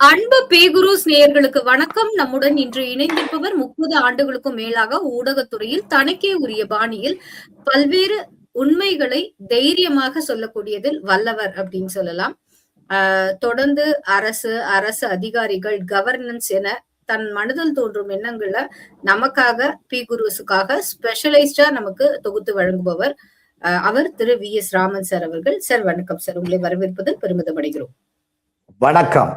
அன்பு பேகுருஸ் நேயர்களுக்கு வணக்கம். நம்முடன் இன்று இணைந்திருப்பவர் 30 ஆண்டுகளுக்கும் மேலாக ஊடகத்துறையில் தனக்கே உரிய பாணியில் பல்வேறு உண்மைகளை தைரியமாக சொல்லக்கூடியதில் வல்லவர் அப்படின்னு சொல்லலாம். தொடர்ந்து அரசு அதிகாரிகள், கவர்னன்ஸ் என தன் மனதில் தோன்றும் எண்ணங்களை நமக்காக பேகுருஸுக்காக ஸ்பெஷலைஸ்டா நமக்கு தொகுத்து வழங்குபவர் அவர் திரு வி.எஸ். ராமன் சார் அவர்கள். சார் வணக்கம் சார், உங்களை வரவேற்பதில் பெருமிதம் அடைகிறோம். வணக்கம்.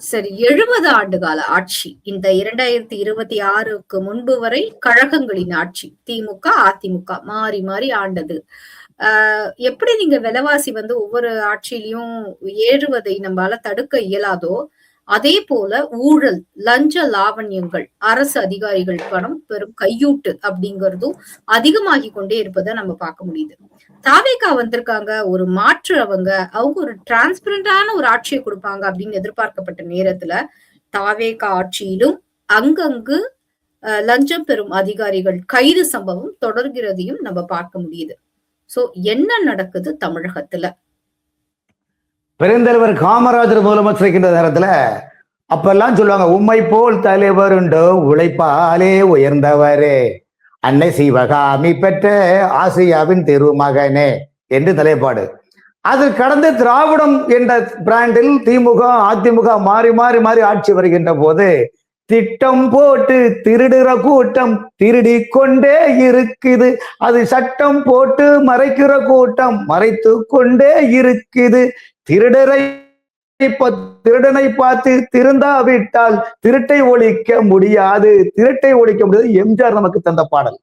சரி, 70 ஆண்டு கால ஆட்சி. இந்த 2026க்கு முன்பு வரை கழகங்களின் ஆட்சி, திமுக அதிமுக மாறி மாறி ஆண்டது. எப்படி நீங்க விலைவாசி ஒவ்வொரு ஆட்சியிலையும் ஏறுவதை நம்மளால தடுக்க இயலாதோ, அதே போல ஊழல், லஞ்ச லாவண்யங்கள், அரசு அதிகாரிகள் பணம் பெரும் கையூட்டு அப்படிங்கறதும் அதிகமாகி கொண்டே இருப்பதை நம்ம பார்க்க முடியுது. தாவேகா வந்திருக்காங்க, ஒரு மாற்று அவங்க ஒரு டிரான்ஸ்பரண்டான ஒரு ஆட்சியை கொடுப்பாங்க அப்படின்னு எதிர்பார்க்கப்பட்ட நேரத்துல தாவேகா ஆட்சியிலும் அங்கங்கு லஞ்சம் பெறும் அதிகாரிகள் கைது சம்பவம் தொடர்கிறதையும் நம்ம பார்க்க முடியுது. சோ என்ன நடக்குது தமிழகத்துல? பெருந்தலைவர் காமராஜர் முதலமைச்சர் இருக்கின்ற நேரத்துல அப்பெல்லாம் சொல்லுவாங்க, உம்மை போல் தலைவர் உண்டோ உழைப்பாலே உயர்ந்தவரே, அன்னை சிவகாமி பெற்ற ஆசியாவின் திருமகனே என்று நிலைப்பாடு. அது கடந்து திராவிடம் என்ற பிராண்டில் திமுக அதிமுக மாறி மாறி மாறி ஆட்சி வருகின்ற போது திட்டம் போட்டு திருடுற கூட்டம் திருடி கொண்டே இருக்குது, அது சட்டம் போட்டு மறைக்கிற கூட்டம் மறைத்து கொண்டே இருக்குது, திருடனை பார்த்து திருந்தாவிட்டால் திருட்டை ஒழிக்க முடியாது, எம்ஜிஆர் நமக்கு தந்த பாடல்.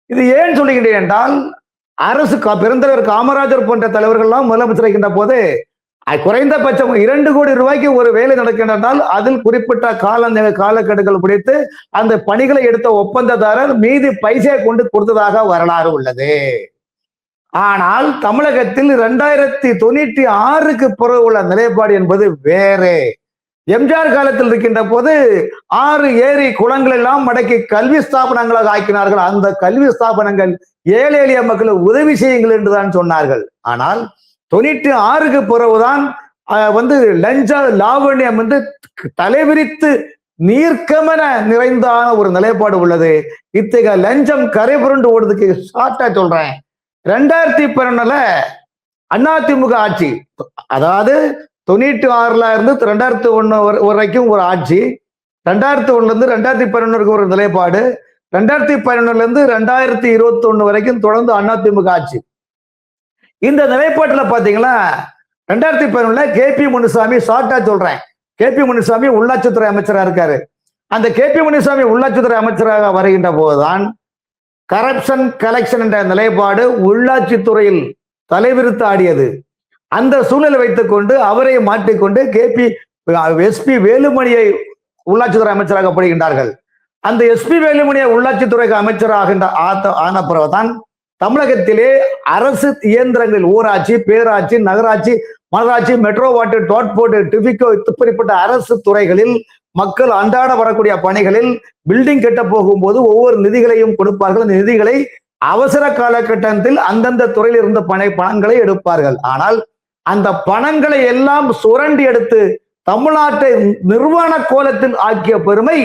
இது ஏன் சொல்லுகின்றேன் என்றால், அரசு பெருந்தலைவர் காமராஜர் போன்ற தலைவர்கள்லாம் முதலமைச்சர் இருக்கின்ற போது குறைந்தபட்சம் 2 கோடி ரூபாய்க்கு ஒரு வேலை நடக்கின்றால் அதில் குறிப்பிட்ட காலக்கெடுகள் பிடித்து அந்த பணிகளை எடுத்த ஒப்பந்ததாரர் மீதி பைசா கொண்டு கொடுத்ததாக வரலாறு உள்ளது. ஆனால் தமிழகத்தில் 2096க்கு பிறகு உள்ள நிலைப்பாடு என்பது வேறு. எம்ஜிஆர் காலத்தில் இருக்கின்ற போது 6 ஏரி குளங்கள் எல்லாம் மடக்கி கல்வி ஸ்தாபனங்களாக ஆக்கினார்கள். அந்த கல்வி ஸ்தாபனங்கள் ஏழை எளிய மக்களுக்கு உதவி செய்யுங்கள் என்றுதான் சொன்னார்கள். ஆனால் 96க்கு பிறகுதான் லஞ்ச லாவண்யம் தலைவிரித்து நீர்க்கமென நிறைந்தான ஒரு நிலைப்பாடு உள்ளது. இத்தகைய லஞ்சம் கரை புரண்டு ஓடுறதுக்கு ஷார்ட்டா சொல்றேன். 2012 அதிமுக ஆட்சி, அதாவது 96ல இருந்து 2001 வரைக்கும் ஒரு ஆட்சி, 2001 இருந்து 2011 ஒரு நிலைப்பாடு, 2011 இருந்து 2021 வரைக்கும் தொடர்ந்து அதிமுக ஆட்சி. இந்த நிலைப்பாட்டுல பாத்தீங்கன்னா 2011 கே.பி. முனுசாமி, ஷார்ட்டா சொல்றேன், கே.பி. முனுசாமி உள்ளாட்சித்துறை அமைச்சராக இருக்காரு. அந்த கே.பி. முனுசாமி உள்ளாட்சித்துறை அமைச்சராக வருகின்ற போதுதான் கரப்ஷன் கலெக்ஷன் என்ற நிலைப்பாடு உள்ளாட்சித்துறையில் தலைவிரித்து ஆடியது. அந்த சூழலை வைத்துக் கொண்டு அவரை மாற்றிக்கொண்டு எஸ்.பி. வேலுமணியை உள்ளாட்சித்துறை அமைச்சராக படுகின்றார்கள். அந்த எஸ்.பி. வேலுமணியை உள்ளாட்சித்துறைக்கு அமைச்சராக ஆன பிறகுதான் தமிழகத்திலே அரசு இயந்திரங்களில் ஊராட்சி, பேராட்சி, நகராட்சி, மனராட்சி, மெட்ரோ வாட்டர், டாட்போர்ட், டிபிகோ இப்படிப்பட்ட அரசு துறைகளில் மக்கள் அன்றாட வரக்கூடிய பணிகளில் பில்டிங் கட்ட போகும்போது ஒவ்வொரு நிதிகளையும் கொடுப்பார்கள். அந்த நிதிகளை அவசர காலகட்டத்தில் அந்தந்த துறையில் இருந்த பணங்களை எடுப்பார்கள். ஆனால் அந்த பணங்களை எல்லாம் சுரண்டி எடுத்து தமிழ்நாட்டை நிர்வாண கோலத்தில் ஆக்கிய பெருமை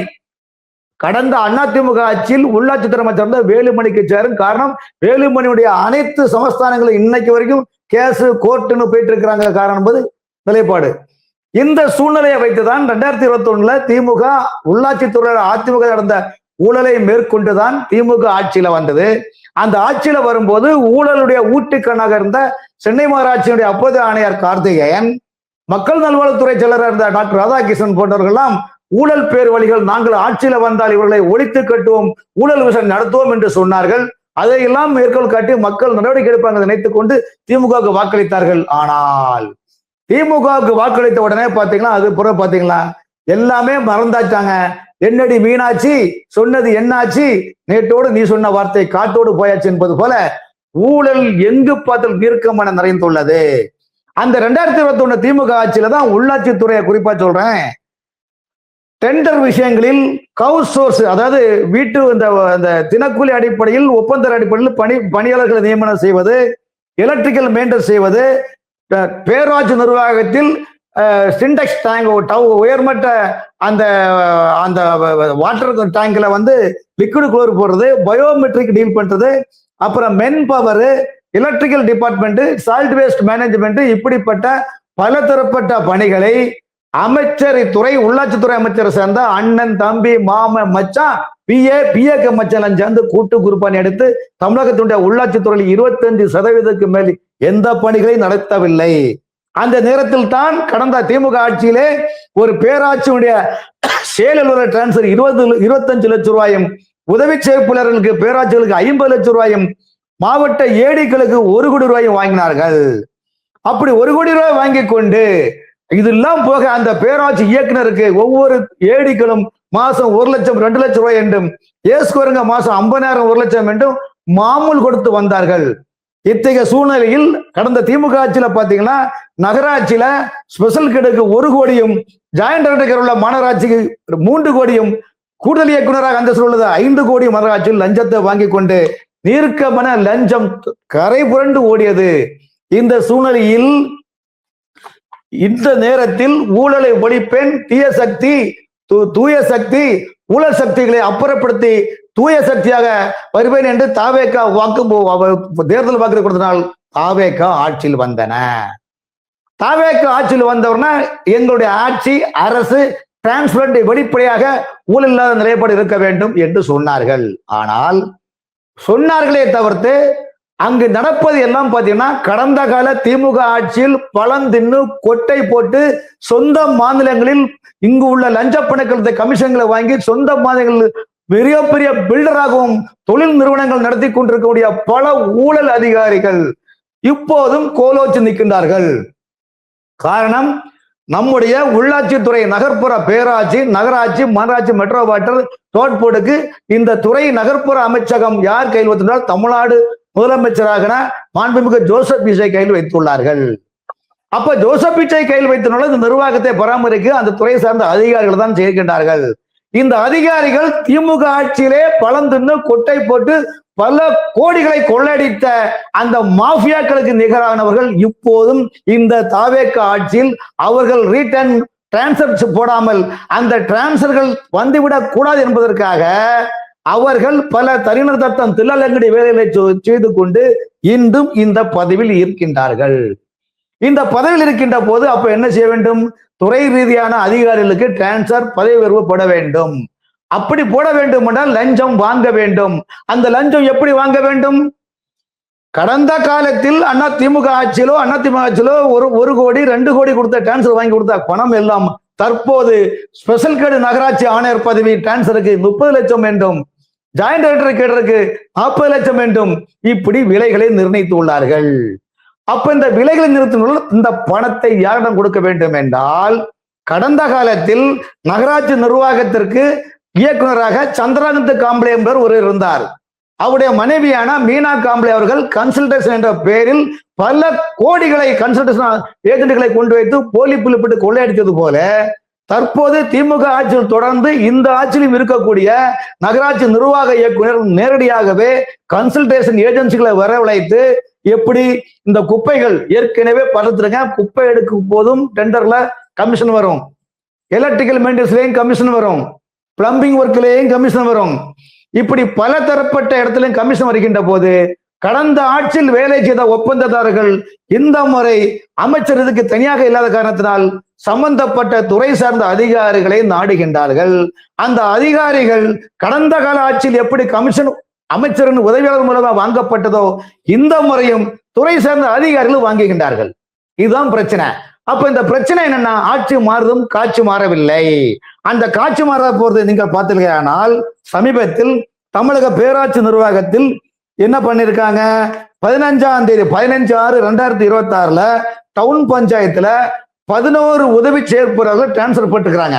கடந்த அதிமுக ஆட்சியில் உள்ளாட்சித்துறை அமைச்சர் வேலுமணிக்கு சேரும். காரணம், வேலுமணியுடைய அனைத்து சமஸ்தானங்களும் இன்னைக்கு வரைக்கும் கேஸ் கோர்ட்டுன்னு போயிட்டு இருக்கிறாங்க. காரணம் என்பது நிலைப்பாடு. இந்த சூழ்நிலையை வைத்துதான் 2021 திமுக உள்ளாட்சித்துறையில் அதிமுக நடந்த ஊழலை மேற்கொண்டுதான் திமுக ஆட்சியில வந்தது. அந்த ஆட்சியில வரும்போது ஊழலுடைய ஊட்டுக்கண்ணாக இருந்த சென்னை மாநகராட்சியினுடைய அப்போதைய ஆணையர் கார்த்திகேயன், மக்கள் நல்வாழ்வுத்துறை செயலராக இருந்த டாக்டர் ராதாகிருஷ்ணன் போன்றவர்கள்லாம் ஊழல் பேர் வழிகள், நாங்கள் ஆட்சியில வந்தால் இவர்களை ஒழித்து கட்டுவோம், ஊழல் விசாரணை நடத்துவோம் என்று சொன்னார்கள். அதையெல்லாம் மேற்கோள் காட்டி மக்கள் நடவடிக்கை எடுப்பாங்க நினைத்துக் கொண்டு திமுகவுக்கு வாக்களித்தார்கள். ஆனால் திமுகவுக்கு வாக்களித்த உடனே பாத்தீங்களா, அது பிறகு பாத்தீங்களா எல்லாமே மறந்தாச்சாங்க. என்னடி மீனாட்சி சொன்னது என்னாச்சு, நேற்றோடு நீ சொன்ன வார்த்தை காட்டோடு போயாச்சு என்பது போல ஊழல் எங்கு பார்த்தால் தீர்க்கமான நிறைந்துள்ளது. அந்த 2021 திமுக ஆட்சியில தான் உள்ளாட்சித்துறையை குறிப்பா சொல்றேன், டெண்டர் விஷயங்களில் கவு சோர்ஸ், அதாவது வீட்டு இந்த தினக்கூலி அடிப்படையில் ஒப்பந்த அடிப்படையில் பணியாளர்களை நியமனம் செய்வது, எலக்ட்ரிக்கல் மெயின்டெனன்ஸ் செய்வது, பேராட்சி நிர்வாகத்தில் சிண்டெக்ஸ் டேங்க், உயர்மட்ட அந்த அந்த வாட்டர் டேங்க்ல வந்து லிக்விட் குளோர் போடுறது, பயோமெட்ரிக் டீல் பண்றது, அப்புறம் manpower, electrical department, salt waste management, இப்படிப்பட்ட பல தரப்பட்ட பணிகளை அமைச்சர் துறை உள்ளாட்சித்துறை அமைச்சரை சேர்ந்த அண்ணன், தம்பி, மாமன், மச்சான், பிஏக்கு மச்சான் சேர்ந்து கூட்டு குரூப்பான் எடுத்து தமிழகத்தினுடைய உள்ளாட்சித்துறையில் 25% மேல் எந்த பணிகளையும் நடத்தவில்லை. அந்த நேரத்தில் தான் கடந்த திமுக ஆட்சியிலே ஒரு பேராட்சியுடைய செயலர் டிரான்ஸ்பர் 25 லட்சம் ரூபாயும், உதவி செயலாளர்களுக்கு பேராட்சிகளுக்கு 50 லட்சம் ரூபாயும், மாவட்ட ஏடிக்களுக்கு 1 கோடி ரூபாயும் வாங்கினார்கள். அப்படி 1 கோடி ரூபாய் வாங்கி கொண்டு இதெல்லாம் போக அந்த பேராட்சி இயக்குனருக்கு ஒவ்வொரு ஏடிக்களும் மாசம் 1 லட்சம் 2 லட்சம் ரூபாய் என்றும், ஏஸ்கோருங்க மாசம் 50,000 1 லட்சம் என்றும் மாமூல் கொடுத்து வந்தார்கள். இத்தகைய சூழ்நிலையில் கடந்த திமுக ஆட்சியில பாத்தீங்கன்னா நகராட்சியில ஸ்பெஷல் கிடுக்கு 1 கோடியும், ஜாயிண்ட் டைரக்டர் உள்ள மாநகராட்சிக்கு 3 கோடியும், கூடுதல் இயக்குநராக அந்த உள்ளது 5 கோடியும் நகராட்சியில் லஞ்சத்தை வாங்கி கொண்டு நீர்க்கமன லஞ்சம் கரை புரண்டு ஓடியது. இந்த சூழ்நிலையில் இந்த நேரத்தில் ஊழலை ஒழிப்பேன், தூய சக்தி ஊழல் சக்திகளை அப்புறப்படுத்தி தூய சக்தியாக வருவேன் என்று தாவேகா தேர்தல் வாக்கு கொடுத்தனால் தாவேகா ஆட்சியில் வந்தன. தாவேகா ஆட்சியில் வந்தவர்னா எங்களுடைய ஆட்சி அரசு டிரான்ஸ்பரண்ட், வெளிப்படையாக ஊழல் இல்லாத நிலைப்பாடு இருக்க வேண்டும் என்று சொன்னார்கள். ஆனால் சொன்னார்களே தவிர்த்து அங்கு நடப்பது எல்லாம் பாத்தீங்கன்னா கடந்த கால திமுக ஆட்சியில் பழம் தின்னு கொட்டை போட்டு சொந்த மாநிலங்களில் இங்கு உள்ள லஞ்ச பணக்கலத்தை கமிஷன்களை வாங்கி சொந்த மாநிலங்களில் பெரிய பெரிய பில்டராகவும் தொழில் நிறுவனங்கள் நடத்தி கொண்டிருக்கக்கூடிய பல ஊழல் அதிகாரிகள் இப்போதும் கோலோச்சு நிற்கின்றார்கள். காரணம், நம்முடைய உள்ளாட்சித்துறை, நகர்ப்புற பேராட்சி, நகராட்சி, மாநகராட்சி, மெட்ரோ வாட்டர், ரோட் போர்டுக்கு இந்த துறை நகர்ப்புற அமைச்சகம் யார் கையில் வைத்திருந்தால் தமிழ்நாடு முதலமைச்சராக மாண்புமிகு ஜோசப் விஜய் கையில் வைத்துள்ளார்கள். அப்ப ஜோசப் விஜய் கையில் வைத்தனால இந்த நிர்வாகத்தை பராமரிக்க அந்த துறை சார்ந்த அதிகாரிகள் தான் செய்கின்றார்கள். இந்த அதிகாரிகள் திமுக ஆட்சியிலே பழம் தின்னு கொட்டை போட்டு பல கோடிகளை கொள்ளடித்த அந்த மாஃபியாக்களுக்கு நிகரானவர்கள் இப்போதும் இந்த தாவேகா ஆட்சியில் அவர்கள் ரிட்டர்ன் டிரான்ஸ்பர் போடாமல் அந்த டிரான்ஸ்பர்கள் வந்துவிடக் கூடாது என்பதற்காக அவர்கள் பல தனிநர் தத்தம் தில்லலங்கடி வேலைகளை செய்து கொண்டு இன்றும் இந்த பதவியில் இருக்கின்றார்கள். இந்த பதவியில் இருக்கின்ற போது அப்ப என்ன செய்ய வேண்டும்? துறை ரீதியான அதிகாரிகளுக்கு டிரான்ஸ்பர், பதவி உயர்வு போட வேண்டும். அப்படி போட வேண்டும் என்றால் லஞ்சம் வாங்க வேண்டும். அந்த லஞ்சம் எப்படி வாங்க வேண்டும்? கடந்த காலத்தில் திமுக ஆட்சியிலோ ஒரு கோடி 2 கோடி கொடுத்த டிரான்ஸ்பர் வாங்கி கொடுத்த பணம் எல்லாம் தற்போது ஸ்பெஷல் கேடு நகராட்சி ஆணையர் பதவி டிரான்ஸ்பருக்கு 30 லட்சம் வேண்டும், ஜாயிண்ட் டைரக்டர் கேடருக்கு 40 லட்சம் வேண்டும். இப்படி விலைகளை நிர்ணயித்து உள்ளார்கள். அப்ப இந்த விலைகளை நிறுத்தினால் இந்த பணத்தை யாரிடம் கொடுக்க வேண்டும் என்றால், கடந்த காலத்தில் நகராட்சி நிர்வாகத்திற்கு இயக்குநராக சந்திரானந்த காம்பளே என்பவர் ஒரு இருந்தார். அவருடைய மனைவியான மீனா காம்பளே அவர்கள் கன்சல்டேஷன் என்ற பெயரில் பல கோடிகளை கன்சல்டேஷன் ஏஜென்ட்களை கொண்டு வைத்து போலி புள்ளிப்பட்டு கொள்ளையடித்தது போல தற்போது திமுக ஆட்சியில் தொடர்ந்து இந்த ஆட்சியிலும் இருக்கக்கூடிய நகராட்சி நிர்வாக இயக்குனர் நேரடியாகவே கன்சல்டேஷன் ஏஜென்சிகளை வரவழைத்து எப்படி இந்த குப்பைகள் ஏற்கனவே படுத்துருங்க, குப்பை எடுக்கும் போதும் டெண்டர்ல கமிஷன் வரும், எலக்ட்ரிக்கல் மெயின்டெனன்ஸ்லயும் கமிஷன் வரும், பிளம்பிங் ஒர்க்லயும் கமிஷன் வரும், இப்படி பல தரப்பட்ட இடத்துலயும் கமிஷன் வருகின்ற போது கடந்த ஆட்சியில் வேலை செய்த ஒப்பந்ததாரர்கள் இந்த முறை அமைச்சர் இதுக்கு தனியாக இல்லாத காரணத்தினால் சம்பந்தப்பட்ட துறை சார்ந்த அதிகாரிகளை நாடுகின்றார்கள். அந்த அதிகாரிகள் கடந்த கால ஆட்சியில் எப்படி கமிஷன் அமைச்சரின் உதவியாளர் மூலமாக வாங்கப்பட்டதோ இந்த முறையும் துறை சார்ந்த அதிகாரிகள் வாங்குகின்றார்கள். இதுதான் பிரச்சனை. அப்ப இந்த பிரச்சனை என்னன்னா, ஆட்சி மாறுதும் காட்சி மாறவில்லை. அந்த காட்சி மாற போறது நீங்கள் பார்த்தீர்களானால் சமீபத்தில் தமிழக பேராட்சி நிர்வாகத்தில் என்ன பண்ணிருக்காங்க, 15ஆம் தேதி 15/6/2026 டவுன் பஞ்சாயத்துல 11 உதவி செயற்பொறியாளர்கள் டிரான்ஸ்பர் பண்ணிருக்கிறாங்க.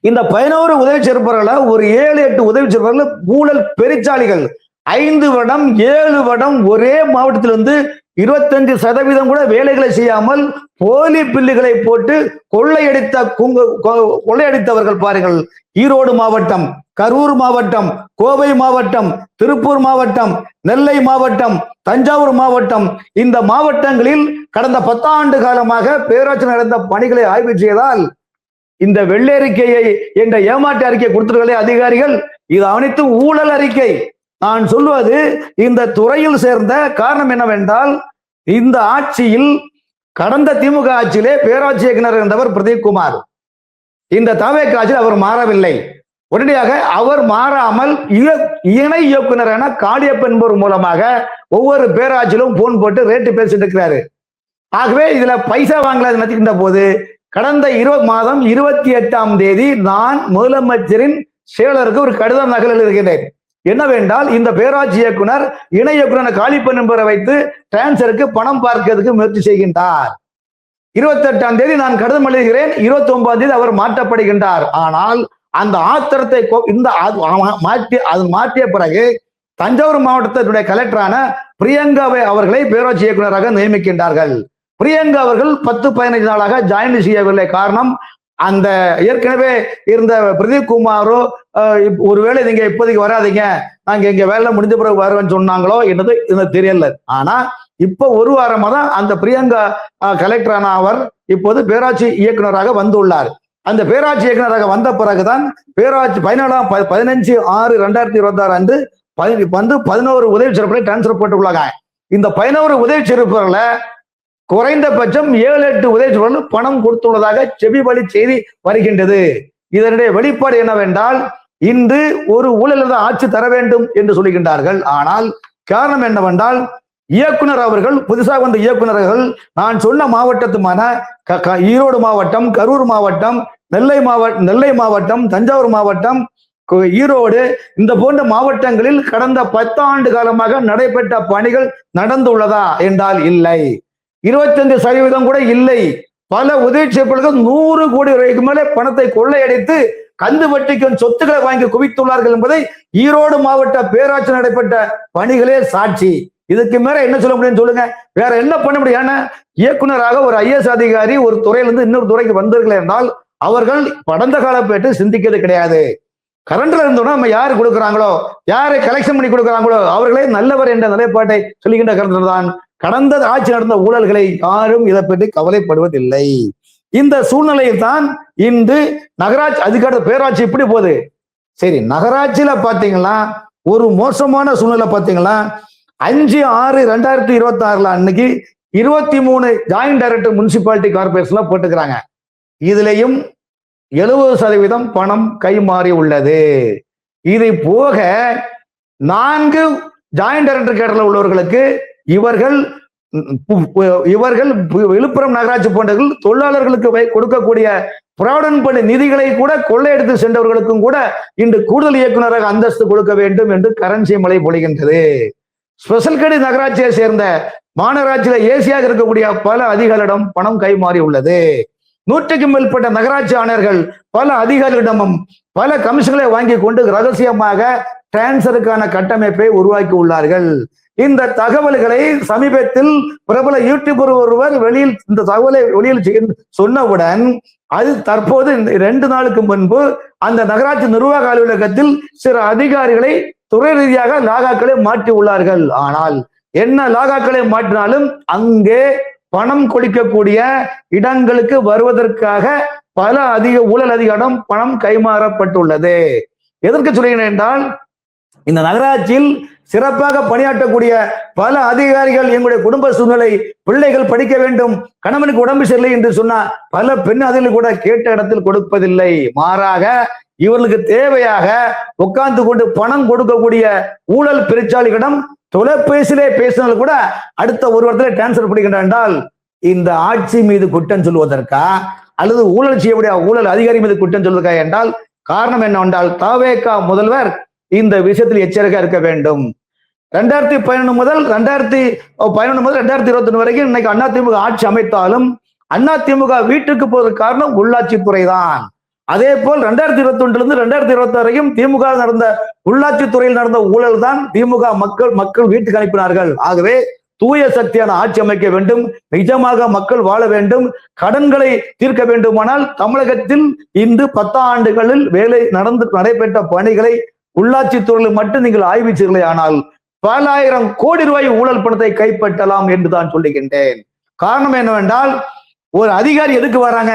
இந்த 11 உதவி செயற்பொறியாளர்களை ஒரு 7-8 உதவி செயற்பொறியாளர்கள் ஊழல் பெருச்சாளிகள் 5 வருடம் 7 வருடம் ஒரே மாவட்டத்தில் வந்து 25% கூட வேலைகளை செய்யாமல் போலி பில்லுகளை போட்டு கொள்ளையடித்தவர்கள் பாருங்கள். ஈரோடு மாவட்டம், கரூர் மாவட்டம், கோவை மாவட்டம், திருப்பூர் மாவட்டம், நெல்லை மாவட்டம், தஞ்சாவூர் மாவட்டம், இந்த மாவட்டங்களில் கடந்த 10 ஆண்டு காலமாக பேராட்சி நடந்த பணிகளை ஆய்வு செய்தால் இந்த வெள்ளறிக்கையை என்ற ஏமாற்று அறிக்கை கொடுத்திருக்கிற அதிகாரிகள் இது அனைத்தும் ஊழல் அறிக்கை. நான் சொல்வது இந்த துறையில் சேர்ந்த காரணம் என்னவென்றால், இந்த ஆட்சியில் கடந்த திமுக ஆட்சியிலே பேராட்சி இயக்குனர் இருந்தவர் பிரதீப் குமார். இந்த தவேக ஆட்சியில் அவர் மாறவில்லை. உடனடியாக அவர் மாறாமல் இணை இயக்குனரான காளியப்பன் என்பவர் மூலமாக ஒவ்வொரு பேராட்சியிலும் போன் போட்டு ரேட்டு பேசிட்டு இருக்கிறாரு. ஆகவே இதுல பைசா வாங்கல நினைக்கின்ற போது கடந்த மாதம் 28ஆம் தேதி நான் முதலமைச்சரின் செயலருக்கு ஒரு கடிதம் நகல் எழுதுகிறேன். என்னவென்றால், இந்த பேராட்சி இயக்குனர் இணை இயக்குனர் காளிப்பன் என்பவரை வைத்து டிரான்ஸ்பருக்கு பணம் பார்க்கிறதுக்கு முயற்சி செய்கின்றார். 28ஆம் தேதி நான் கடிதம் எழுதுகிறேன். 29ஆம் தேதி அவர் மாற்றப்படுகின்றார். ஆனால் அந்த ஆத்திரத்தை மாற்றிய பிறகு தஞ்சாவூர் மாவட்டத்தினுடைய கலெக்டரான பிரியங்காவை அவர்களை பேராட்சி இயக்குநராக நியமிக்கின்றார்கள். பிரியங்கா அவர்கள் 10-15 நாளாக ஜாயின் செய்யவில்லை. காரணம், அந்த ஏற்கனவே இருந்த பிரதீப் குமாரோ ஒருவேளை நீங்க இப்போதைக்கு வராதிங்க, நாங்க இங்க வேலை முடிஞ்ச பிறகு வருவேன்னு சொன்னாங்களோ என்னது எனக்கு தெரியல. ஆனா இப்ப ஒரு வாரமா தான் அந்த பிரியங்கா கலெக்டரான அவர் இப்போது பேராட்சி இயக்குநராக வந்துள்ளார். அந்த பேராட்சி இயக்குநராக வந்த பிறகுதான் பேராட்சி 15/6/2026 அன்று 11 உதவி சிறப்புகளை டிரான்ஸ்பர் போட்டுள்ளாங்க. இந்த 11 உதவி சிறப்புல குறைந்தபட்சம் 7-8 உதவி சிறப்புகள் பணம் கொடுத்துள்ளதாக செவி வழி செய்தி வருகின்றது. இதனுடைய வெளிப்பாடு என்னவென்றால், இன்று ஒரு ஊழல் ஆட்சி தர வேண்டும் என்று சொல்லுகின்றார்கள். ஆனால் காரணம் என்னவென்றால், இயக்குனர் அவர்கள் புதுசாக வந்த இயக்குநர்கள் நான் சொன்ன மாவட்டத்துமான ஈரோடு மாவட்டம், கரூர் மாவட்டம், நெல்லை மாவட்டம், தஞ்சாவூர் மாவட்டம், ஈரோடு, இந்த போன்ற மாவட்டங்களில் கடந்த 10 ஆண்டு காலமாக நடைபெற்ற பணிகள் நடந்துள்ளதா என்றால் இல்லை. 25% கூட இல்லை. பல உதவி செய்யப்பட்டவர்கள் 100 கோடி ரூபாய்க்கு மேலே பணத்தை கொள்ளையடித்து கந்து வட்டிக்கும் சொத்துக்களை வாங்கி குவித்துள்ளார்கள் என்பதை ஈரோடு மாவட்ட பேராட்சி நடைபெற்ற பணிகளே சாட்சி. இதுக்கு மேல என்ன சொல்ல முடியும் சொல்லுங்க? வேற என்ன பண்ண முடியும்? ஏன்னா இயக்குனராக ஒரு IAS அதிகாரி ஒரு துறையிலிருந்து இன்னொரு துறைக்கு வந்தார்கள் என்றால் அவர்கள் கடந்த கால போயிட்டு சிந்திக்கிறது கிடையாது. கரண்ட்ல இருந்தோம்னா நம்ம யாரு கொடுக்குறாங்களோ, யாரு கலெக்ஷன் பண்ணி கொடுக்குறாங்களோ அவர்களே நல்லவர் என்ற நிலைப்பாட்டை சொல்லுகின்ற கருத்து தான். கடந்த ஆட்சி நடந்த ஊழல்களை யாரும் இதை பற்றி கவலைப்படுவதில்லை. இந்த சூழ்நிலையில் தான் இன்று நகராட்சி அதிகார பேராட்சி இப்படி போகுது. சரி, நகராட்சியில பாத்தீங்கன்னா ஒரு மோசமான சூழ்நிலை பாத்தீங்கன்னா 5/6/2026 அன்னைக்கு 23 ஜாயிண்ட் டைரக்டர் முனிசிபாலிட்டி கார்பரேஷன்ல போட்டுக்கிறாங்க. இதுலயும் 70% பணம் கைமாறி உள்ளது. இதை போக 4 ஜாயிண்ட் டைரக்டர் கேடர்ல உள்ளவர்களுக்கு இவர்கள் விழுப்புரம் நகராட்சி போன்றவர்கள் தொழிலாளர்களுக்கு கொடுக்கக்கூடிய புராவிடன்ட் ஃபண்ட் நிதிகளை கூட கொள்ளையடித்து சென்றவர்களுக்கும் கூட இன்று கூடுதல் இயக்குநராக அந்தஸ்து கொடுக்க வேண்டும் என்று கரன்சி மழை பொழிகின்றது. ஸ்பெஷல் கேடி நகராட்சியை சேர்ந்த மாநகராட்சியில ஏசியாக இருக்கக்கூடிய பல அதிகாரிகளிடம் பணம் கைமாறி உள்ளது. 100க்கும் மேற்பட்ட நகராட்சி ஆணையர்கள் பல அதிகாரிகளிடமும் பல கமிஷன்களை வாங்கி கொண்டு ரகசியமாக டிரான்ஸ்பருக்கான கட்டமைப்பை உருவாக்கி உள்ளார்கள். இந்த தகவல்களை சமீபத்தில் பிரபல யூடியூபர் ஒருவர் வெளியில் இந்த தகவலை வெளியில் சொன்னவுடன் அது தற்போது 2 நாளுக்கு முன்பு அந்த நகராட்சி நிர்வாக அலுவலகத்தில் சில அதிகாரிகளை துறை ரீதியாக லாகாக்களை மாற்றி உள்ளார்கள். ஆனால் என்ன லாகாக்களை மாற்றினாலும் அங்கே பணம் கொடுக்கக்கூடிய இடங்களுக்கு வருவதற்காக பல ஊழல் அதிகாரம் பணம் கைமாறப்பட்டுள்ளது. எதற்கு சொல்கிறேன் என்றால், இந்த நகராட்சியில் சிறப்பாக பணியாற்றக்கூடிய பல அதிகாரிகள் எங்களுடைய குடும்ப சூழ்நிலை, பிள்ளைகள் படிக்க வேண்டும், கணவனுக்கு உடம்பு சரியில்லை என்று சொன்னா பல பெண் அதில் கூட கேட்ட இடத்தில் கொடுப்பதில்லை. மாறாக இவர்களுக்கு தேவையாக உட்கார்ந்து கொண்டு பணம் கொடுக்கக்கூடிய ஊழல் பெருச்சாளிகளிடம் தொலைபேசியிலே பேசினால் கூட அடுத்த ஒரு வாரத்தில் டிரான்ஸ்பர் பண்ணிக்கின்றார் என்றால் இந்த ஆட்சி மீது குற்றம் சொல்வதற்கா அல்லது ஊழல் செய்யக்கூடிய ஊழல் அதிகாரி மீது குற்றம் சொல்வதற்கா என்றால் காரணம் என்னவென்றால் தவேக முதல்வர் இந்த விஷயத்தில் எச்சரிக்கையா இருக்க வேண்டும். 2011 முதல் 2021 வரைக்கும் இன்னைக்கு அதிமுக ஆட்சி அமைத்தாலும் அதிமுக வீட்டுக்கு போவதற்கு காரணம் உள்ளாட்சித்துறை தான். அதே போல் 2021 2026 வரைக்கும் திமுக நடந்த உள்ளாட்சித்துறையில் நடந்த ஊழல் தான் திமுக மக்கள் வீட்டுக்கு அனுப்பினார்கள். ஆகவே தூய சக்தியான ஆட்சி அமைக்க வேண்டும், நிஜமாக மக்கள் வாழ வேண்டும், கடன்களை தீர்க்க வேண்டுமானால் தமிழகத்தில் இன்று 10 ஆண்டுகளில் நடைபெற்ற பணிகளை உள்ளாட்சித்துறையில் மட்டும் நீங்கள் ஆய்வு செய்யலை, ஆனால் பல ஆயிரம் கோடி ரூபாய் ஊழல் பணத்தை கைப்பற்றலாம் என்றுதான் சொல்லுகின்றேன். காரணம் என்னவென்றால், ஒரு அதிகாரி எதுக்கு வராங்க?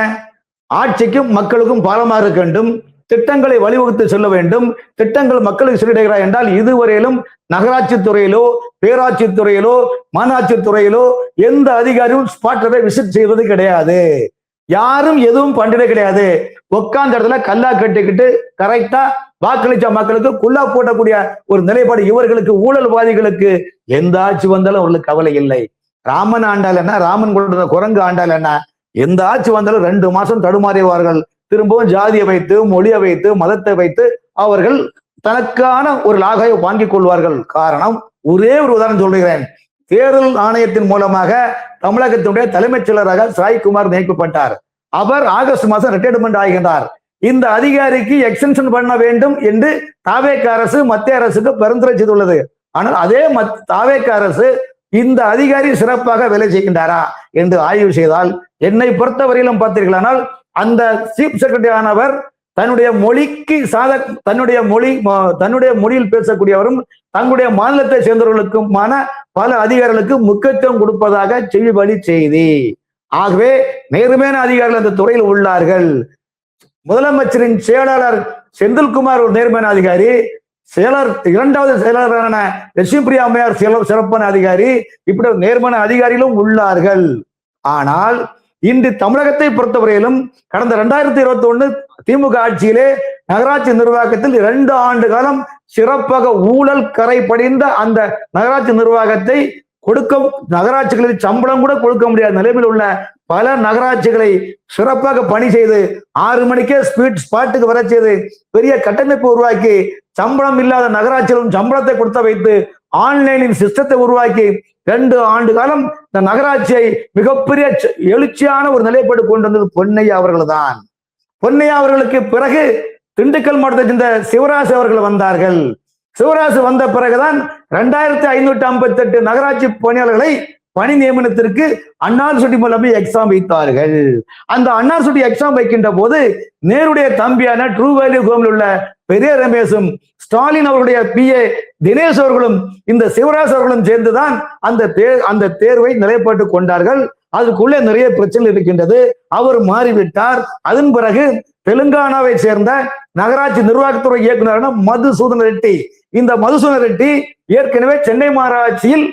ஆட்சிக்கும் மக்களுக்கும் பாலமாக இருக்க வேண்டும், திட்டங்களை வழிவகுத்து செல்ல வேண்டும், திட்டங்கள் மக்களுக்கு சென்றடைகிறார் என்றால் இதுவரையிலும் நகராட்சி துறையிலோ பேராட்சி துறையிலோ மாநகராட்சி துறையிலோ எந்த அதிகாரியும் ஸ்பாட்டை விசிட் செய்வது கிடையாது. யாரும் எதுவும் பண்றதே கிடையாது. உட்கார்ந்த இடத்துல கல்லா கட்டிக்கிட்டு கரெக்டா வாக்களிச்ச மக்களுக்கு குல்லா போட்டக்கூடிய ஒரு நிலைப்பாடு இவர்களுக்கு. ஊழல்வாதிகளுக்கு எந்த ஆட்சி வந்தாலும் அவர்களுக்கு கவலை இல்லை. ராமன் ஆண்டால் என்ன, ராமன் கொண்ட குரங்கு ஆண்டால் என்ன, எந்த ஆட்சி வந்தாலும் 2 மாசம் தடுமாறிவார்கள். திரும்பவும் ஜாதியை வைத்து, மொழியை வைத்து, மதத்தை வைத்து அவர்கள் தனக்கான ஒரு லாகை வாங்கிக் கொள்வார்கள். காரணம், ஒரே ஒரு உதாரணம் சொல்கிறேன். தேர்தல் ஆணையத்தின் மூலமாக தமிழகத்தினுடைய தலைமைச் செயலராக சாய்குமார் நியமிக்கப்பட்டார். அவர் ஆகஸ்ட் மாதம் ரிட்டையர்மெண்ட் ஆகின்றார். இந்த அதிகாரிக்கு எக்ஸ்டென்ஷன் பண்ண வேண்டும் என்று தாவேக அரசு மத்திய அரசுக்கு பரிந்துரை செய்துள்ளது. ஆனால் அதே தாவேக அரசு இந்த அதிகாரி சிறப்பாக வேலை செய்கின்றாரா என்று ஆய்வு செய்தால், என்னை பொறுத்தவரையிலும் பார்த்தீர்களானால் அந்த சீஃப் செக்ரட்டரி ஆனவர் தன்னுடைய மொழிக்கு தன்னுடைய மொழியில் பேசக்கூடியவரும் தங்களுடைய மாநிலத்தை சேர்ந்தவர்களுக்குமான பல அதிகாரிகளுக்கு முக்கியத்துவம் கொடுப்பதாக செவிவழி செய்தி. ஆகவே நேர்மையான அதிகாரிகள் அந்த துறையில் உள்ளார்கள். முதலமைச்சரின் செயலாளர் செந்தில்குமார் ஒரு நேர்மையான அதிகாரி, இரண்டாவது செயலாளரான லட்சுமி அம்மையார் சிறப்பான அதிகாரி, இப்படி நேர்மையான அதிகாரிகளும் உள்ளார்கள். ஆனால் இன்று தமிழகத்தை பொறுத்தவரையிலும் கடந்த 2021 திமுக ஆட்சியிலே நகராட்சி நிர்வாகத்தில் 2 ஆண்டு காலம் சிறப்பாக ஊழல் கரை படிந்த அந்த நகராட்சி நிர்வாகத்தை நகராட்சிகளில் சம்பளம் கூட கொடுக்க முடியாத நிலையில் உள்ள பல நகராட்சிகளை சிறப்பாக பணி செய்து 6 மணிக்கே ஸ்பாட்டுக்கு வர செய்து பெரிய கட்டமைப்பு உருவாக்கி சம்பளம் இல்லாத நகராட்சிகளும் சம்பளத்தை கொடுத்த வைத்து ஆன்லைனில் சிஸ்டத்தை உருவாக்கி 2 ஆண்டு காலம் இந்த நகராட்சியை மிகப்பெரிய எழுச்சியான ஒரு நிலைப்பாடு கொண்டு வந்தது பொன்னையா அவர்கள் தான். பொன்னையா அவர்களுக்கு பிறகு திண்டுக்கல் மாவட்டத்தை சேர்ந்த சிவராசு அவர்கள் வந்தார்கள். சிவராசு வந்த பிறகுதான் 2558 நகராட்சி பணியாளர்களை பணி நியமனத்திற்கு அன்னார்சுட்டி மூலமே எக்ஸாம் வைத்தார்கள். அந்த அன்னார்சுட்டி எக்ஸாம் வைக்கின்ற போது நேருடைய தம்பியான ட்ரூ வேல்யூ ஹோமில் உள்ள பெரிய ரமேஷும் ஸ்டாலின் அவருடைய PA தினேஷ் அவர்களும் இந்த சிவராஜ் அவர்களும் சேர்ந்துதான் அந்த தேர்வை நிலைப்பாட்டு கொண்டார்கள். அதுக்குள்ளே நிறைய பிரச்சனை இருக்கின்றது. அவர் மாறிவிட்டார். அதன் பிறகு தெலுங்கானாவை சேர்ந்த நகராட்சி நிர்வாகத்துறை இயக்குநரான மதுசூதன ரெட்டி, இந்த மதுசூதன ரெட்டி ஏற்கனவே சென்னை மாநகராட்சியில்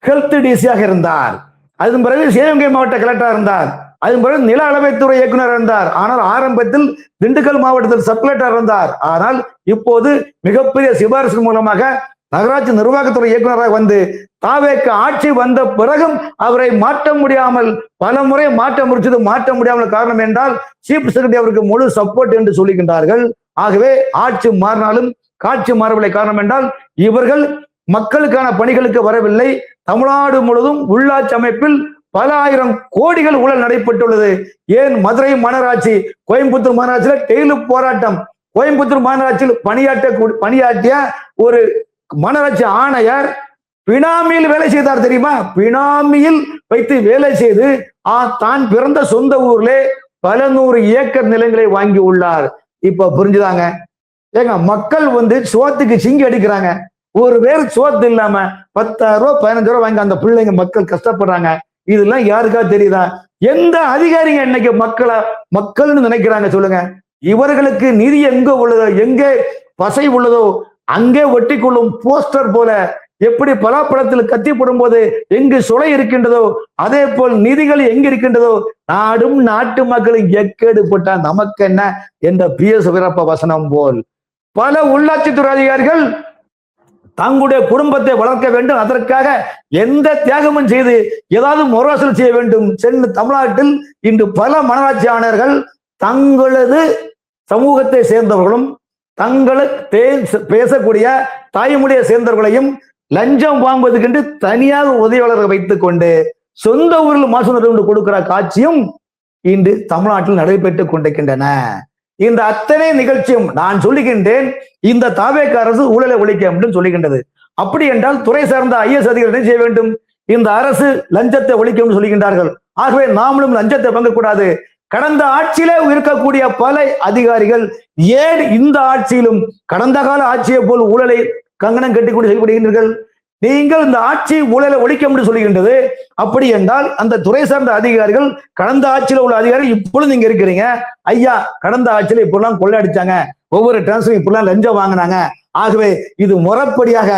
ஹெல்த் டிசியாக இருந்தார். அதன் பிறகு சிவகங்கை மாவட்ட கலெக்டராக இருந்தார். அதன் பிறகு நில அளவைத்துறை இயக்குனர் இருந்தார். ஆனால் ஆரம்பத்தில் திண்டுக்கல் மாவட்டத்தில் சப் கலெக்டர் இருந்தார். ஆனால் இப்போது மிகப்பெரிய சிபாரிசு மூலமாக நகராட்சி நிர்வாகத்துறை இயக்குநராக வந்து தாவேக ஆட்சி வந்த பிறகும் அவரை மாற்ற முடியாமல் பல முறை மாற்ற முடியாமல் காரணம் என்றால் சீஃப் செக்ரட்டரி அவருக்கு முழு சப்போர்ட் என்று சொல்லுகின்றார்கள். ஆகவே ஆட்சி மாறினாலும் காட்சி மாறவில்லை. காரணம் என்றால் இவர்கள் மக்களுக்கான பணிகளுக்கு வரவில்லை. தமிழ்நாடு முழுவதும் உள்ளாட்சி அமைப்பில் பல ஆயிரம் கோடிகள் ஊழல் நடைபெற்றுள்ளது. ஏன் மதுரை மாநகராட்சி, கோயம்புத்தூர் மாநகராட்சியில் டெய்லி போராட்டம். கோயம்புத்தூர் மாநகராட்சியில் பணியாற்றிய ஒரு மாநகராட்சி ஆணையர் பினாமியில் வேலை செய்தார் தெரியுமா? பினாமியில் வைத்து வேலை செய்து தான் பிறந்த சொந்த ஊர்ல பல 100 ஏக்கர் நிலங்களை வாங்கி உள்ளார். இப்ப புரிஞ்சுதாங்க? ஏங்க, மக்கள் சோத்துக்கு சிங்கி அடிக்கிறாங்க. ஒரு பேர் சோத்து இல்லாம 10,000 ரூபாய் 15,000 ரூபாய் வாங்கி அந்த பிள்ளைங்க மக்கள் கஷ்டப்படுறாங்க. இதெல்லாம் யாருக்கா தெரியுதா? எந்த அதிகாரிங்க இன்னைக்கு மக்கள்னு நினைக்கிறாங்க சொல்லுங்க? இவர்களுக்கு நிதி எங்க உள்ளதோ, எங்கே பசை உள்ளதோ அங்கே ஒட்டி கொள்ளும் போஸ்டர் போல எப்படி பலாப்பழத்தில் கத்தி போடும் போது எங்கு சுளை இருக்கின்றதோ அதே போல் நிதிகள் எங்க இருக்கின்றதோ நாடும் நாட்டு மக்களும் எக்கேடு போட்டா நமக்கு என்ன என்ற PS வீரப்ப வசனம் போல் பல உள்ளாட்சித்துறை அதிகாரிகள் தங்களுடைய குடும்பத்தை வளர்க்க வேண்டும், அதற்காக எந்த தியாகமும் செய்து ஏதாவது முரசல் செய்ய வேண்டும். தமிழ்நாட்டில் இன்று பல மாநகராட்சி ஆணையர்கள் தங்களது சமூகத்தை சேர்ந்தவர்களும் தங்களுக்கு பேசக்கூடிய தாய்மொழியை சேர்ந்தவர்களையும் லஞ்சம் வாங்குவதற்கென்று தனியாக உதவியாளர்கள் வைத்துக் கொண்டு சொந்த ஊரில் மாசு கொடுக்கிற காட்சியும் இன்று தமிழ்நாட்டில் நடைபெற்றுக் கொண்டிருக்கின்றன. இந்த அத்தனை நிகழ்ச்சியும் நான் சொல்லுகின்றேன், இந்த தாவேக அரசு ஊழலை ஒழிக்க அப்படின்னு சொல்லுகின்றது. அப்படி என்றால் துறை சார்ந்த IAS அதிகாரிகள் செய்ய வேண்டும். இந்த அரசு லஞ்சத்தை ஒழிக்கும் சொல்லுகின்றார்கள். ஆகவே நாமளும் லஞ்சத்தை வாங்கக்கூடாது. கடந்த ஆட்சியிலே இருக்கக்கூடிய பல அதிகாரிகள் ஏன் இந்த ஆட்சியிலும் கடந்த கால ஆட்சியை போல் ஊழலை கங்கணம் கட்டிக்கொண்டு செயல்படுகின்றீர்கள்? நீங்கள் இந்த ஆட்சி ஊழலை ஒழிக்க முடியும் சொல்லுகின்றது. அப்படி என்றால் அந்த துறை சார்ந்த அதிகாரிகள், கடந்த ஆட்சியில் உள்ள அதிகாரிகள் இப்பொழுது நீங்க இருக்கிறீங்க, ஐயா கடந்த ஆட்சியில இப்படிலாம் கொள்ளையடிச்சாங்க, ஒவ்வொரு டிரான்ஸ்ஃபரும் இப்படிலாம் லஞ்சம் வாங்கினாங்க, ஆகவே இது முறைப்படியாக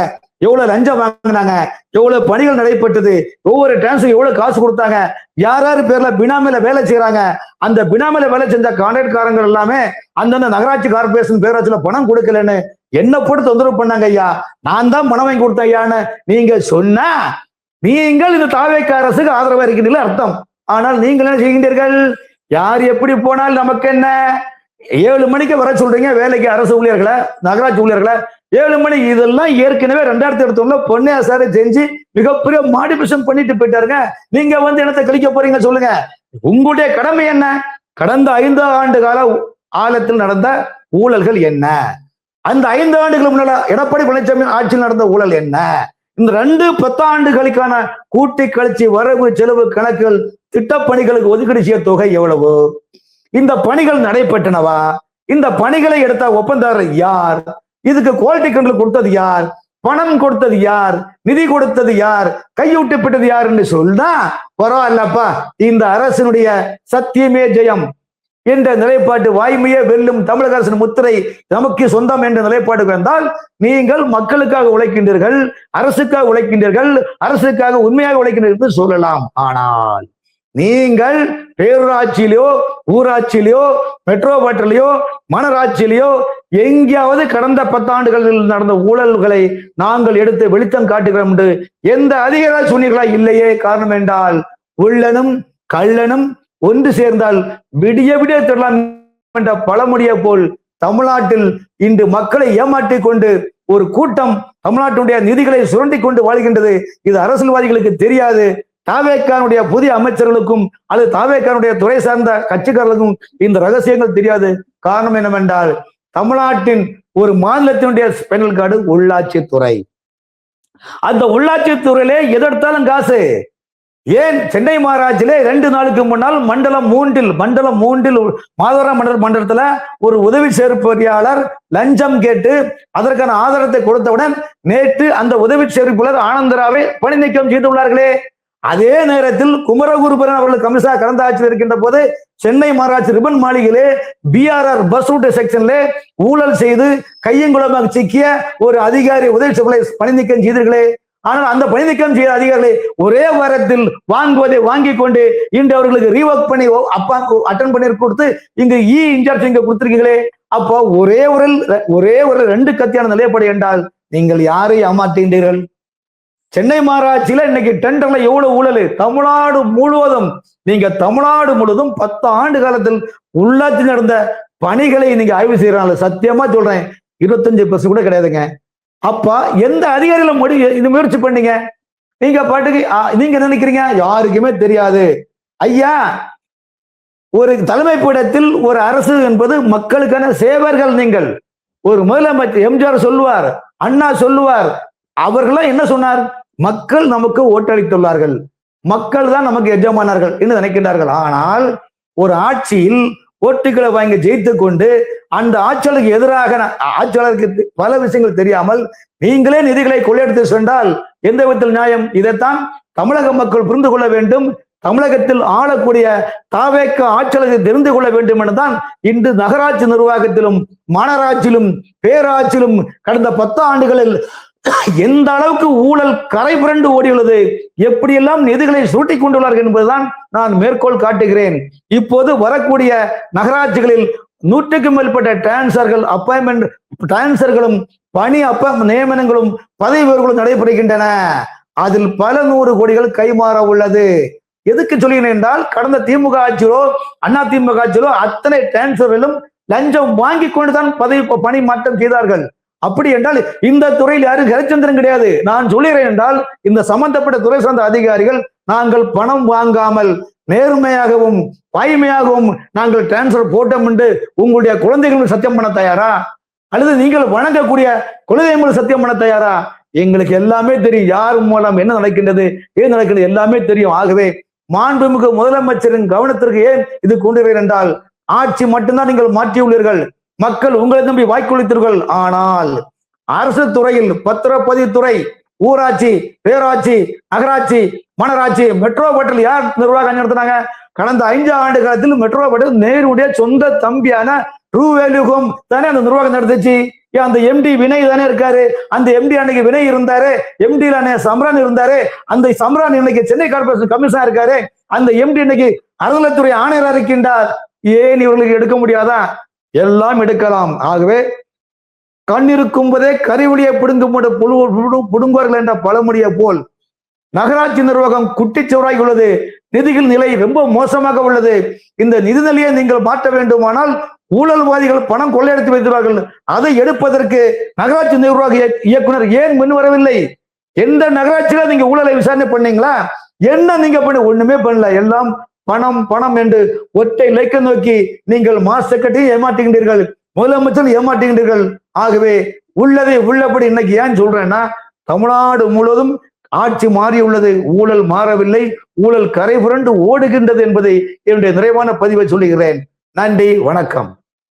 எவ்வளவு லஞ்சம் வாங்கினாங்க, எவ்வளவு பணிகள் நடைபெற்றது, ஒவ்வொரு டிரான்ஸ்ஃபர் எவ்வளவு காசு கொடுத்தாங்க, யார் யார் பேர்ல பினாமில வேலை செய்யறாங்க, அந்த பினாமில வேலை செஞ்ச கான்ட்ராக்ட்காரங்க எல்லாமே அந்தந்த நகராட்சி கார்பரேஷன் பேராட்சியில பணம் கொடுக்கலன்னு என்ன போட்டு தொந்தரவு பண்ணாங்க ஐயா, நான் தான் பணம் வாங்கி கொடுத்தேன் ஐயான்னு நீங்க சொன்னா நீங்கள் இந்த தாவேக அரசுக்கு ஆதரவா இருக்கின்றீர்கள் அர்த்தம். ஆனால் நீங்கள் என்ன செய்கின்றீர்கள்? யார் எப்படி போனால் நமக்கு என்ன? 7 மணிக்கு வர சொல்றீங்க வேலைக்கு அரசு ஊழியர்களை, நகராட்சி ஊழியர்களை 7 மணி. இதெல்லாம் ஏற்கனவே 2021 பொன்னையா சார் செஞ்சு மிகப்பெரிய மாடிஃபிகேஷன் பண்ணிட்டு போயிட்டாருங்க. நீங்க வந்து என்னத்தை கழிக்க போறீங்க சொல்லுங்க? உங்களுடைய கடமை என்ன? கடந்த 5 ஆண்டு கால ஆழத்தில் நடந்த ஊழல்கள் என்ன? அந்த 5 ஆண்டுகளுக்கு முன்னால எடப்பாடி பழனிசாமி ஆட்சியில் நடந்த ஊழல் என்ன? இந்த 10 ஆண்டுகளுக்கான கூட்டி கழிச்சு வரவு செலவு கணக்குகள், திட்டப்பணிகளுக்கு ஒதுக்கீடு செய்ய தொகை எவ்வளவு? இந்த பணிகள் நடைபெற்றனவா? இந்த பணிகளை எடுத்த ஒப்பந்ததாரர் யார்? இதுக்கு குவாலிட்டி கண்ட்ரோல் கொடுத்தது யார்? பணம் கொடுத்தது யார்? நிதி கொடுத்தது யார்? கையூட்டு பெற்றது யார் என்று சொன்னா பரவாயில்லப்பா, இந்த அரசினுடைய சத்தியமே ஜெயம் என்ற நிலைப்பாட்டு, வாய்மையே வெல்லும் தமிழக அரசின் முத்திரை நமக்கு சொந்தம் என்ற நிலைப்பாடு வந்தால் நீங்கள் மக்களுக்காக உழைக்கின்றீர்கள், அரசுக்காக உழைக்கின்றீர்கள், அரசுக்காக உண்மையாக உழைக்கின்றீர்கள் சொல்லலாம். ஆனால் நீங்கள் பேரூராட்சியிலையோ, ஊராட்சியிலையோ, மெட்ரோபாட்டிலையோ, மனராட்சியிலையோ எங்கேயாவது கடந்த 10 ஆண்டுகளில் நடந்த ஊழல்களை நாங்கள் எடுத்து வெளிச்சம் காட்டுகிறோம் என்று எந்த அதிகாரி சொன்னீர்களா? இல்லையே. காரணம் என்றால் உள்ளனும் கள்ளனும் ஒன்று சேர்ந்தால் விடிய விடிய திருடலாம் என்ற பழமொழியை போல் தமிழ்நாட்டில் இன்று மக்களை ஏமாற்றிக் கொண்டு ஒரு கூட்டம் தமிழ்நாட்டுடைய நிதிகளை சுரண்டி கொண்டு வாழ்கின்றது. இது அரசியல்வாதிகளுக்கு தெரியாது. தாவேக்கானுடைய புதிய அமைச்சர்களுக்கும் அல்லது தாவேக்கானுடைய துறை சார்ந்த கட்சிக்காரர்களுக்கும் இந்த ரகசியங்கள் தெரியாது. காரணம் என்னவென்றால் தமிழ்நாட்டின் ஒரு மாநிலத்தினுடைய ஸ்பெனல் கார்டு உள்ளாட்சித்துறை. அந்த உள்ளாட்சித்துறையிலே எதெடுத்தாலும் காசு. ஏன் சென்னை மாநகராட்சியிலே 2 நாளுக்கு முன்னால் மண்டலம் 3 மாதவரம் மண்டலத்துல ஒரு உதவி சேர்ப்பொறியாளர் லஞ்சம் கேட்டு அதற்கான ஆதாரத்தை கொடுத்தவுடன் நேற்று அந்த உதவி சேர்ப்பாளர் ஆனந்தராவை பணி நீக்கம் செய்துள்ளார்களே. அதே நேரத்தில் குமரகுருபரன் அவர்கள் கமிஷனர் கடந்த ஆட்சியில் இருக்கின்ற போது சென்னை மாநகராட்சி ரிபன் மாளிகையிலே BRR பஸ் ரூட் செக்ஷன்ல ஊழல் செய்து கையங்குளமாக சிக்கிய ஒரு அதிகாரி உதவி சேர்ப்பாளரை பணி நீக்கம் செய்தீர்களே. ஆனால் அந்த பணி நீக்கம் செய்த அதிகாரிகளை ஒரே வாரத்தில் வாங்குவதை வாங்கி கொண்டு இன்று அவர்களுக்கு ரீவொர்க் பண்ணி அப்பா அட்டன் பண்ணி கொடுத்து இங்கு இன்சார்ஜ் இங்க கொடுத்திருக்கீங்களே. அப்போ ஒரே ஒரு 2 கத்தியான நிலைப்பாடு என்றால் நீங்கள் யாரை ஏமாற்றுகின்றீர்கள்? சென்னை மாநகராட்சியில இன்னைக்கு டெண்டர்ல எவ்வளவு ஊழல்? தமிழ்நாடு முழுவதும் 10 ஆண்டு காலத்தில் உள்ளாட்சி நடந்த பணிகளை நீங்க ஆய்வு செய்யறாங்க. சத்தியமா சொல்றேன் 25% கூட கிடையாதுங்க. அப்பா எந்த அதிகாரிகளும் முயற்சி பண்ணீங்க? நீங்க பாட்டுக்கு நீங்க நினைக்கிறீங்க யாருக்குமே தெரியாது. ஐயா, ஒரு தலைமை பீடத்தில் ஒரு அரசு என்பது மக்களுக்கான சேவர்கள். நீங்கள் ஒரு முதலமைச்சர் எம்ஜிஆர் சொல்லுவார், அண்ணா சொல்லுவார், அவர்களாம் என்ன சொன்னார்? மக்கள் நமக்கு ஓட்டளித்துள்ளார்கள், மக்கள் தான் நமக்கு எஜமானார்கள் என்று நினைக்கின்றார்கள். ஆனால் ஒரு ஆட்சியில் ஓட்டுகளை வாங்கி ஜெயித்து கொண்டு அந்த ஆட்சியாளருக்கு எதிராக ஆட்சியாளருக்கு பல விஷயங்கள் தெரியாமல் நீங்களே நிதிகளை கொள்ளையடித்து சென்றால் எந்த விதத்தில் நியாயம்? இதைத்தான் தமிழக மக்கள் புரிந்து கொள்ள வேண்டும். தமிழகத்தில் ஆளக்கூடிய தாவேக ஆட்சியாளருக்கு தெரிந்து கொள்ள வேண்டும் என்றுதான் இன்று நகராட்சி நிர்வாகத்திலும் மாநகராட்சியிலும் பேராட்சியிலும் கடந்த 10 ஆண்டுகளில் எந்த அளவுக்கு ஊழல் கரை புரண்டு ஓடியுள்ளது, எப்படியெல்லாம் நிதிகளை சுருட்டி கொண்டுள்ளார்கள் என்பதுதான் நான் மேற்கோள் காட்டுகிறேன். இப்போது வரக்கூடிய நகராட்சிகளில் 100க்கும் மேற்பட்ட டிரான்ஸ்ஃபர்கள், அப்பாயின்மெண்ட் டிரான்ஸ்ஃபர்களும் பணி நியமனங்களும் பதவி உயர்வுகளும் நடைபெறுகின்றன. அதில் பல 100 கோடிகள் கைமாற உள்ளது. எதுக்கு சொல்கிறேன் என்றால் கடந்த திமுக ஆட்சியிலோ அண்ணா திமுக ஆட்சியிலோ அத்தனை டிரான்ஸ்ஃபரிலும் லஞ்சம் வாங்கி கொண்டுதான் பணி மாற்றம் செய்தார்கள். அப்படி என்றால் இந்த துறையில் யாரும் ஹரிச்சந்திரன் கிடையாது. நான் சொல்கிறேன் என்றால் இந்த சம்பந்தப்பட்ட துறை சார்ந்த அதிகாரிகள் நாங்கள் பணம் வாங்காமல் நேர்மையாகவும் வாய்மையாகவும் நாங்கள் டிரான்ஸ்பர் போட்டோம் என்று உங்களுடைய குழந்தைகள் சத்தியம் பண்ண தயாரா? அல்லது நீங்கள் வணங்கக்கூடிய குலதெய்வங்கள் சத்தியம் பண்ண தயாரா? எங்களுக்கு எல்லாமே தெரியும், யார் மூலம் என்ன நடக்கின்றது, ஏன் நடக்கின்றது எல்லாமே தெரியும். ஆகவே மாண்புமிகு முதலமைச்சரின் கவனத்திற்கு ஏன் இது கொண்டு வருகிறேன் என்றால், ஆட்சி மட்டும்தான் நீங்கள் மாற்றியுள்ளீர்கள், மக்கள் உங்களை நம்பி வாய்க்குளித்தீர்கள். ஆனால் அரசு துறையில் பத்திரப்பதிவுத்துறை, ஊராட்சி, பேராட்சி, நகராட்சி, மனராட்சி, மெட்ரோபாலிட்டன் யார் நிர்வாகம் நடத்தினாங்க? கடந்த 5 ஆண்டு காலத்தில் மெட்ரோபாலிட்டன் நேருடைய சொந்த தம்பியான ட்ரூ வேல்யூ ஹோம் தானே அந்த நிர்வாகம் நடந்துச்சு. அந்த எம்டி வினய் தானே இருக்காரு. அந்த எம்டி அன்னைக்கு வினய் இருந்தாரு, எம்டி சம்ரான் இருந்தாரு. அந்த சம்ரான் இன்னைக்கு சென்னை கார்பரேஷன் கமிஷனர் இருக்காரு. அந்த எம்டி இன்னைக்கு அறநிலைத்துறை ஆணையராக இருக்கின்றார். ஏன் இவர்களுக்கு எடுக்க முடியாதா? எல்லாம் எடுக்கலாம். ஆகவே கண்ணிருக்கும் போதே கறிவழியை புடுங்குவார்கள் என்ற பழமொழியை போல் நகராட்சி நிர்வாகம் குட்டிச்சுவராகி உள்ளது. நிதிகள் நிலை ரொம்ப மோசமாக உள்ளது. இந்த நிதிநிலையை நீங்கள் மாற்ற வேண்டுமானால் ஊழல்வாதிகள் பணம் கொள்ளையடித்து வைக்கிறார்கள். அதை எடுப்பதற்கு நகராட்சி நிர்வாக இயக்குனர் ஏன் முன் வரவில்லை? எந்த நகராட்சியில நீங்க ஊழலை விசாரணை பண்ணீங்களா? என்ன நீங்க பண்ண? ஒண்ணுமே பண்ணல. எல்லாம் பணம் பணம் என்று ஒற்றை இலக்கை நோக்கி நீங்கள் மாஸ் செக்ரட்டரியும் ஏமாற்றுகின்றீர்கள், முதலமைச்சர் ஏமாற்றுகின்றீர்கள். ஆகவே உள்ளதை உள்ளபடி இன்னைக்கு ஏன் சொல்றேன்னா, தமிழ்நாடு முழுவதும் ஆட்சி மாறியுள்ளது, ஊழல் மாறவில்லை, ஊழல் கரை புரண்டு ஓடுகின்றது என்பதை என்னுடைய நிறைவான பதிவை சொல்லுகிறேன். நன்றி, வணக்கம்.